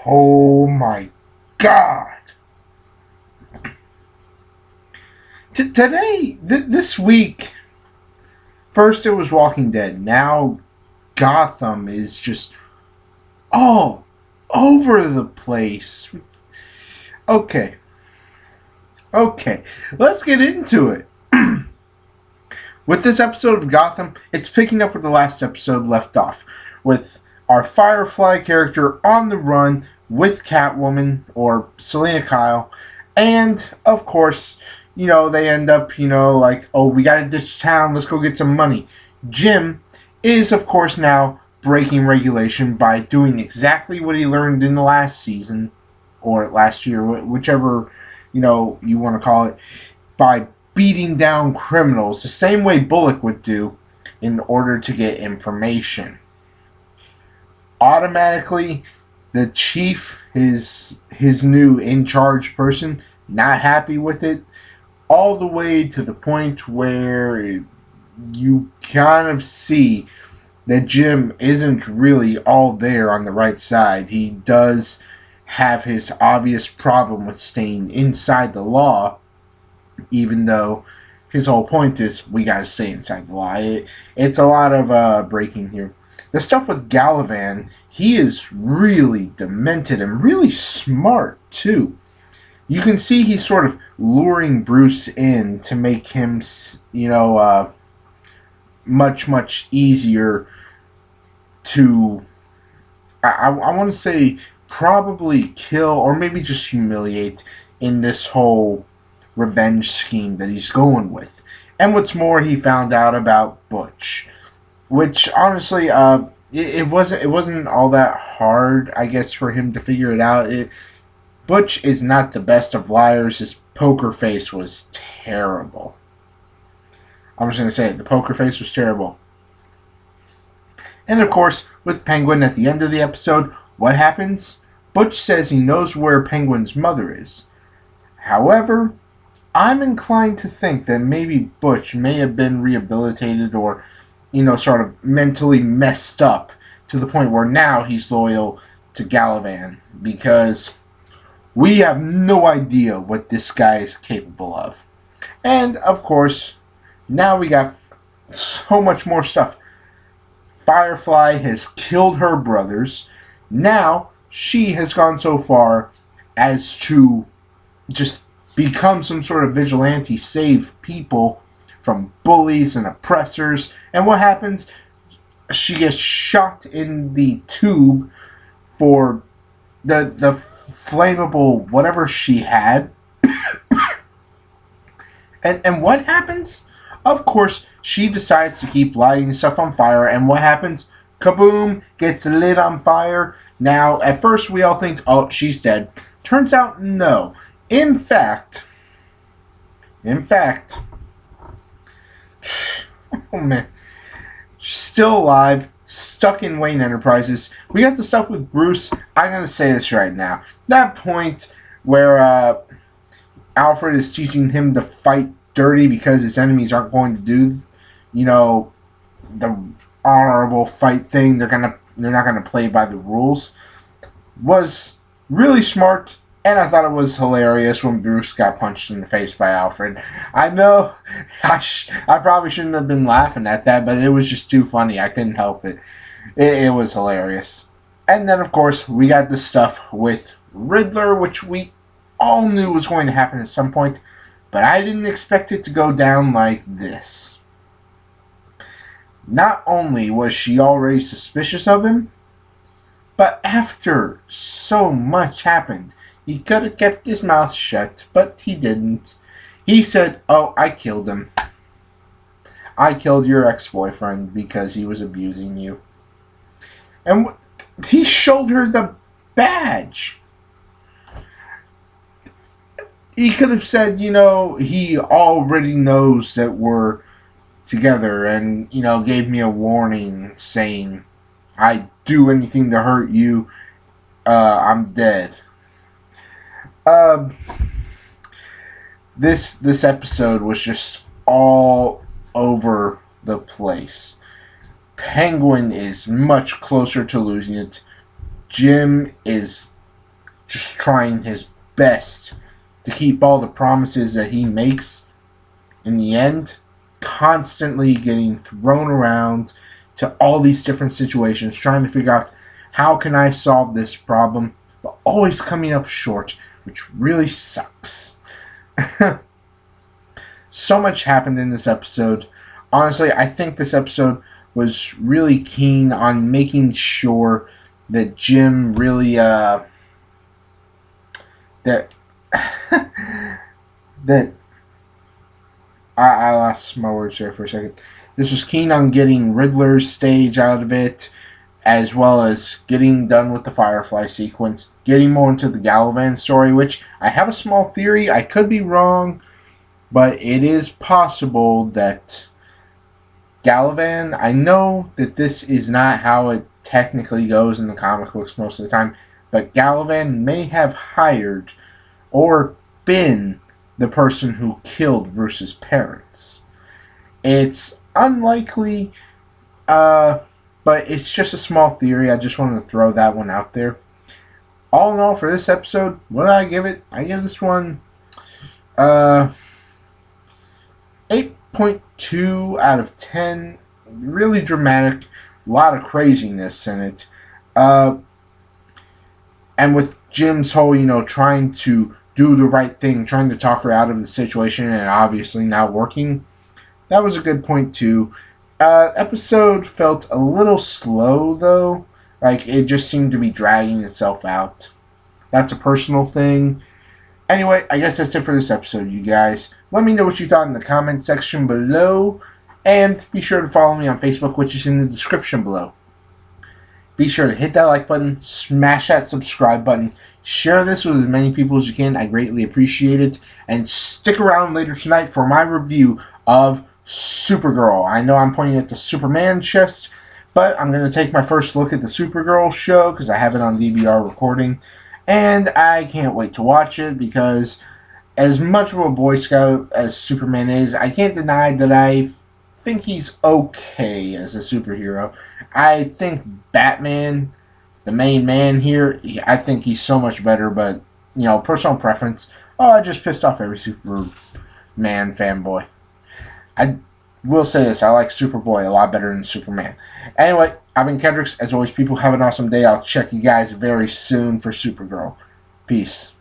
Oh my God. This week, first it was Walking Dead. Now Gotham is just all over the place. Okay. Okay. Let's get into it. With this episode of Gotham, it's picking up where the last episode left off, with our Firefly character on the run with Catwoman, or Selena Kyle, and, of course, they end up, like, oh, we gotta ditch town, let's go get some money. Jim is, of course, now breaking regulation by doing exactly what he learned in the last season, or last year, whichever, you want to call it, by beating down criminals the same way Bullock would do in order to get information. Automatically, the chief, his new in-charge person, not happy with it, all the way to the point where you kind of see that Jim isn't really all there on the right side. He does have his obvious problem with staying inside the law, even though his whole point is we gotta stay inside the law. It's a lot of breaking here. The stuff with Gallivan, he is really demented and really smart too. You can see he's sort of luring Bruce in to make him, much easier to, I want to say, probably kill or maybe just humiliate in this whole revenge scheme that he's going with. And what's more, he found out about Butch, which honestly, it wasn't all that hard, I guess, for him to figure it out. Butch is not the best of liars. His poker face was terrible. I'm just gonna say it. The poker face was terrible. And of course, with Penguin at the end of the episode, what happens? Butch says he knows where Penguin's mother is. However, I'm inclined to think that maybe Butch may have been rehabilitated or, sort of mentally messed up to the point where now he's loyal to Gallivan, because we have no idea what this guy is capable of. And, of course, now we got so much more stuff. Firefly has killed her brothers. Now, she has gone so far as to just become some sort of vigilante, save people from bullies and oppressors. And what happens? She gets shot in the tube for the flammable whatever she had. and what happens? Of course, she decides to keep lighting stuff on fire, and what happens? Kaboom! Gets lit on fire. Now, at first we all think, oh, she's dead. Turns out, no. In fact, oh man, she's still alive, stuck in Wayne Enterprises. We got the stuff with Bruce. I'm going to say this right now. That point where Alfred is teaching him to fight dirty because his enemies aren't going to do, the honorable fight thing. They're not gonna play by the rules. Was really smart, and I thought it was hilarious when Bruce got punched in the face by Alfred. I know I probably shouldn't have been laughing at that, but it was just too funny. I couldn't help it. It was hilarious. And then, of course, we got the stuff with Riddler, which we all knew was going to happen at some point, but I didn't expect it to go down like this. Not only was she already suspicious of him, but after so much happened, he could have kept his mouth shut, but he didn't. He said, oh, I killed him. I killed your ex-boyfriend because he was abusing you. And he showed her the badge. He could have said, he already knows that we're together and, gave me a warning saying, I do anything to hurt you, I'm dead. This episode was just all over the place. Penguin is much closer to losing it. Jim is just trying his best to keep all the promises that he makes, in the end, constantly getting thrown around to all these different situations, trying to figure out how can I solve this problem, but always coming up short, which really sucks. So much happened in this episode. Honestly, I think this episode was really keen on making sure that Jim really that that I lost my words there for a second. This was keen on getting Riddler's stage out of it, as well as getting done with the Firefly sequence, getting more into the Galavan story, which I have a small theory. I could be wrong, but it is possible that Galavan, I know that this is not how it technically goes in the comic books most of the time, but Galavan may have hired or been the person who killed Bruce's parents. It's unlikely, but it's just a small theory. I just wanted to throw that one out there. All in all, for this episode, what did I give it? I give this one 8.2 out of 10. Really dramatic. A lot of craziness in it. And with Jim's whole, trying to do the right thing, trying to talk her out of the situation, and obviously not working. That was a good point too. Episode felt a little slow though. Like it just seemed to be dragging itself out. That's a personal thing. Anyway, I guess that's it for this episode, you guys. Let me know what you thought in the comment section below. And be sure to follow me on Facebook, which is in the description below. Be sure to hit that like button, smash that subscribe button, share this with as many people as you can. I greatly appreciate it. And stick around later tonight for my review of Supergirl. I know I'm pointing at the Superman chest, but I'm going to take my first look at the Supergirl show because I have it on DVR recording. And I can't wait to watch it because as much of a Boy Scout as Superman is, I can't deny that I think he's okay as a superhero. I think Batman, the main man here, I think he's so much better, but, personal preference. Oh, I just pissed off every Superman fanboy. I will say this, I like Superboy a lot better than Superman. Anyway, I've been Kendricks. As always, people, have an awesome day. I'll check you guys very soon for Supergirl. Peace.